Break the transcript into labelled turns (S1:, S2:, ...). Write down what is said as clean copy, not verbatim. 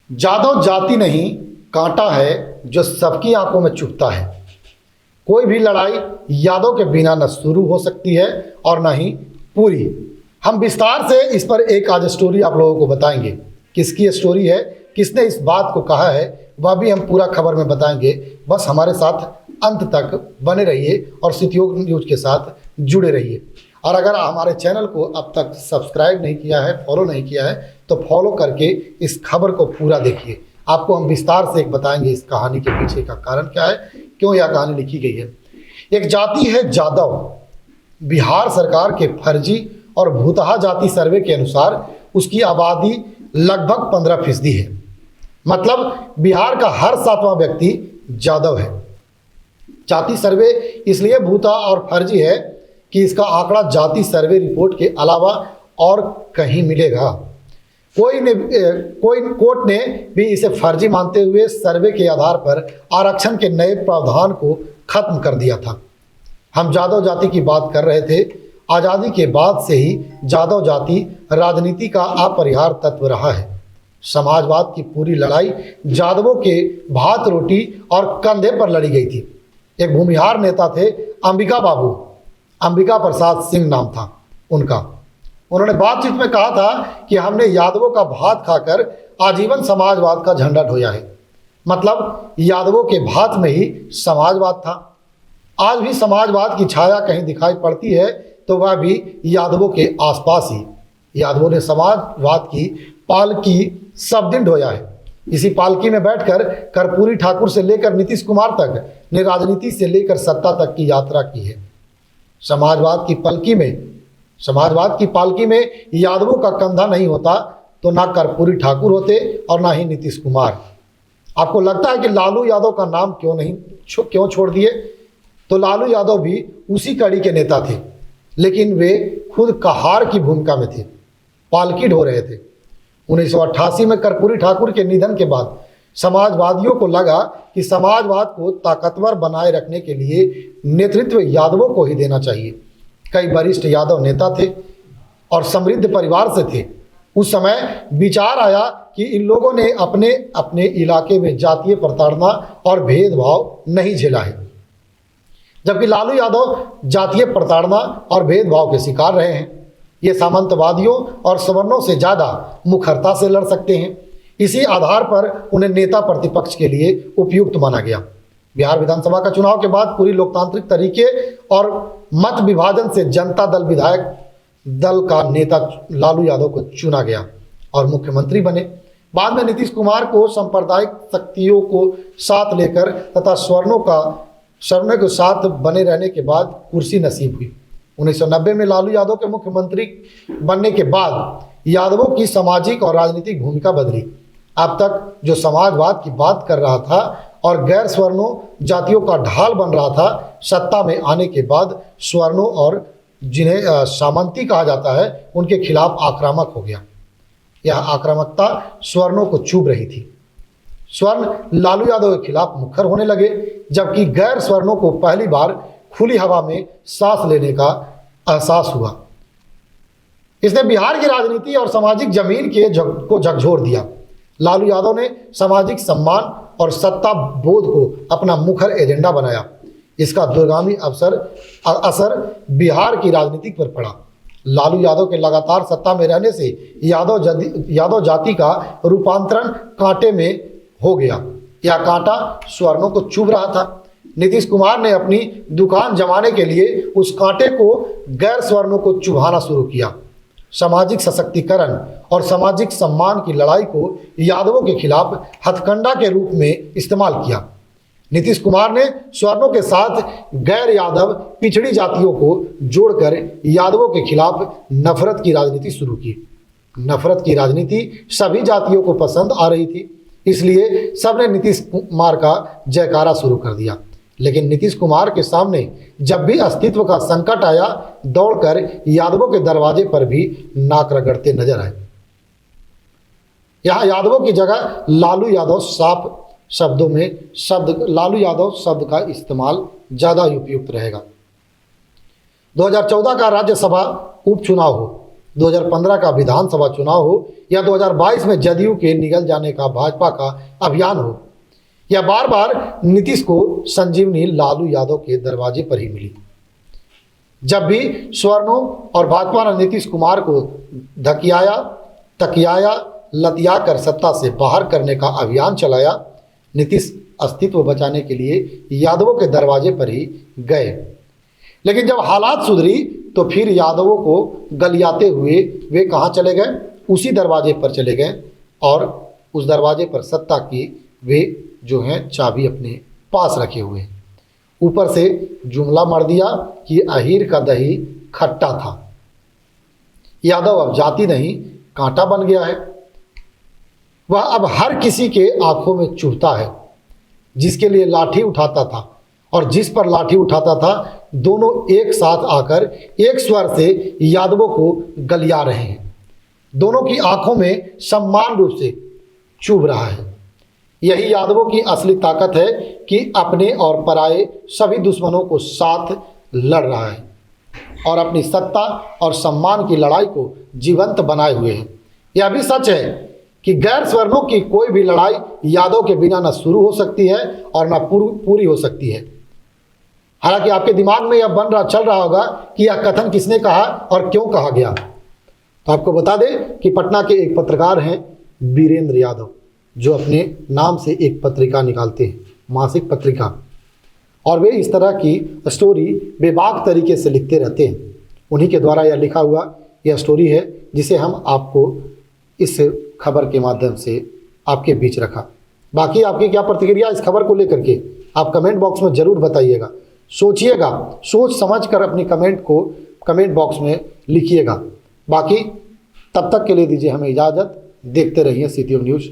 S1: जादव जाति नहीं, कांटा है जो सबकी आंखों में चुभता है। कोई भी लड़ाई यादव के बिना न शुरू हो सकती है और न ही पूरी। हम विस्तार से इस पर एक आज स्टोरी आप लोगों को बताएंगे। किसकी स्टोरी है, किसने इस बात को कहा है, वह भी हम पूरा खबर में बताएंगे। बस हमारे साथ अंत तक बने रहिए और सिटी न्यूज के साथ जुड़े रहिए। और अगर हमारे चैनल को अब तक सब्सक्राइब नहीं किया है, फॉलो नहीं किया है, तो फॉलो करके इस खबर को पूरा देखिए। आपको हम विस्तार से एक बताएंगे इस कहानी के पीछे का कारण क्या है, क्यों यह कहानी लिखी गई है। एक जाति है जादव। बिहार सरकार के फर्जी और भूतहा जाति सर्वे के अनुसार उसकी आबादी लगभग 15% है। मतलब बिहार का हर 7वां व्यक्ति जादव है। जाति सर्वे इसलिए भूतहा और फर्जी है कि इसका आंकड़ा जाति सर्वे रिपोर्ट के अलावा और कहीं मिलेगा। कोई कोर्ट ने भी इसे फर्जी मानते हुए सर्वे के आधार पर आरक्षण के नए प्रावधान को खत्म कर दिया था। हम जादव जाति की बात कर रहे थे। आज़ादी के बाद से ही जादव जाति राजनीति का अपरिहार्य तत्व रहा है। समाजवाद की पूरी लड़ाई जादवों के भात रोटी और कंधे पर लड़ी गई थी। एक भूमिहार नेता थे अंबिका बाबू, अंबिका प्रसाद सिंह नाम था उनका। उन्होंने बातचीत में कहा था कि हमने यादवों का भात खाकर आजीवन समाजवाद का झंडा ढोया है। मतलब यादवों के भात में ही समाजवाद था। आज भी समाजवाद की छाया कहीं दिखाई पड़ती है तो वह भी यादवों के आसपास ही। यादवों ने समाजवाद की पालकी सब दिन ढोया है। इसी पालकी में बैठकर कर्पूरी ठाकुर से लेकर नीतीश कुमार तक ने राजनीति से लेकर सत्ता तक की यात्रा की है। समाजवाद की पालकी में यादवों का कंधा नहीं होता तो ना कर्पूरी ठाकुर होते और ना ही नीतीश कुमार। आपको लगता है कि लालू यादव का नाम क्यों छोड़ दिए? तो लालू यादव भी उसी कड़ी के नेता थे, लेकिन वे खुद कहार की भूमिका में थे, पालकी ढो रहे थे। 1988 में कर्पूरी ठाकुर के निधन के बाद समाजवादियों को लगा कि समाजवाद को ताकतवर बनाए रखने के लिए नेतृत्व यादवों को ही देना चाहिए। कई वरिष्ठ यादव नेता थे और समृद्ध परिवार से थे। उस समय विचार आया कि इन लोगों ने अपने अपने इलाके में जातीय प्रताड़ना और भेदभाव नहीं झेला है, जबकि लालू यादव जातीय प्रताड़ना और भेदभाव के शिकार रहे हैं। ये सामंतवादियों और सवर्णों से ज़्यादा मुखरता से लड़ सकते हैं। इसी आधार पर उन्हें नेता प्रतिपक्ष के लिए उपयुक्त माना गया। बिहार विधानसभा का चुनाव के बाद पूरी लोकतांत्रिक तरीके और मत विभाजन से जनता दल विधायक दल का नेता लालू यादव को चुना गया और मुख्यमंत्री बने। बाद में नीतीश कुमार को सांप्रदायिक शक्तियों को साथ लेकर तथा स्वर्णों के साथ बने रहने के बाद कुर्सी नसीब हुई। 1990 में लालू यादव के मुख्यमंत्री बनने के बाद यादवों की सामाजिक और राजनीतिक भूमिका बदली। अब तक जो समाजवाद की बात कर रहा था और गैर स्वर्णों जातियों का ढाल बन रहा था, सत्ता में आने के बाद स्वर्णों और जिन्हें सामंती कहा जाता है उनके खिलाफ आक्रामक हो गया। यह आक्रामकता स्वर्णों को चुभ रही थी। स्वर्ण लालू यादव के खिलाफ मुखर होने लगे, जबकि गैर स्वर्णों को पहली बार खुली हवा में सांस लेने का एहसास हुआ। इसने बिहार की राजनीति और सामाजिक जमीन को झकझोर दिया। लालू यादव ने सामाजिक सम्मान और सत्ता बोध को अपना मुखर एजेंडा बनाया। इसका दूरगामी असर बिहार की राजनीति पर पड़ा। लालू यादव के लगातार सत्ता में रहने से यादव जाति का रूपांतरण कांटे में हो गया। यह कांटा स्वर्णों को चुभ रहा था। नीतीश कुमार ने अपनी दुकान जमाने के लिए उस कांटे को गैर स्वर्णों को चुभाना शुरू किया। सामाजिक सशक्तिकरण और सामाजिक सम्मान की लड़ाई को यादवों के खिलाफ हथकंडा के रूप में इस्तेमाल किया। नीतीश कुमार ने स्वर्णों के साथ गैर यादव पिछड़ी जातियों को जोड़कर यादवों के खिलाफ नफरत की राजनीति शुरू की। नफरत की राजनीति सभी जातियों को पसंद आ रही थी, इसलिए सबने नीतीश कुमार का जयकारा शुरू कर दिया। लेकिन नीतीश कुमार के सामने जब भी अस्तित्व का संकट आया, दौड़कर यादवों के दरवाजे पर भी नाक रगड़ते नजर आए। यहाँ यादवों की जगह लालू यादव शब्द का इस्तेमाल ज़्यादा उपयुक्त रहेगा। 2014 का राज्यसभा उपचुनाव हो, 2015 का विधानसभा चुनाव हो या 2022 में जदयू के निगल जाने का भाजपा का अभियान हो, या बार बार नीतीश को संजीवनी लालू यादव के दरवाजे पर ही मिली। जब भी स्वर्णों और भाजपा ने नीतीश कुमार को तकियाया लतिया कर सत्ता से बाहर करने का अभियान चलाया, नीतीश अस्तित्व बचाने के लिए यादवों के दरवाजे पर ही गए। लेकिन जब हालात सुधरी तो फिर यादवों को गलियाते हुए वे कहाँ चले गए? उसी दरवाजे पर चले गए और उस दरवाजे पर सत्ता की वे जो हैं चाबी अपने पास रखे हुए। ऊपर से जुमला मार दिया कि अहीर का दही खट्टा था। यादव अब जाति नहीं कांटा बन गया है। वह अब हर किसी के आंखों में चुभता है। जिसके लिए लाठी उठाता था और जिस पर लाठी उठाता था, दोनों एक साथ आकर एक स्वर से यादवों को गलिया रहे हैं। दोनों की आंखों में समान रूप से चुभ रहा है। यही यादवों की असली ताकत है कि अपने और पराये सभी दुश्मनों को साथ लड़ रहा है और अपनी सत्ता और सम्मान की लड़ाई को जीवंत बनाए हुए है। यह भी सच है कि गैर स्वर्णों की कोई भी लड़ाई यादव के बिना न शुरू हो सकती है और न पूरी हो सकती है। हालांकि आपके दिमाग में यह चल रहा होगा कि यह कथन किसने कहा और क्यों कहा गया। तो आपको बता दें कि पटना के एक पत्रकार हैं वीरेंद्र यादव, जो अपने नाम से एक पत्रिका निकालते हैं, मासिक पत्रिका, और वे इस तरह की स्टोरी बेबाक तरीके से लिखते रहते हैं। उन्हीं के द्वारा यह लिखा हुआ यह स्टोरी है जिसे हम आपको इस खबर के माध्यम से आपके बीच रखा। बाकी आपकी क्या प्रतिक्रिया इस खबर को लेकर के आप कमेंट बॉक्स में ज़रूर बताइएगा। सोचिएगा, सोच समझ कर अपनी कमेंट को कमेंट बॉक्स में लिखिएगा। बाकी तब तक के लिए दीजिए हमें इजाज़त। देखते रहिए CTM न्यूज़।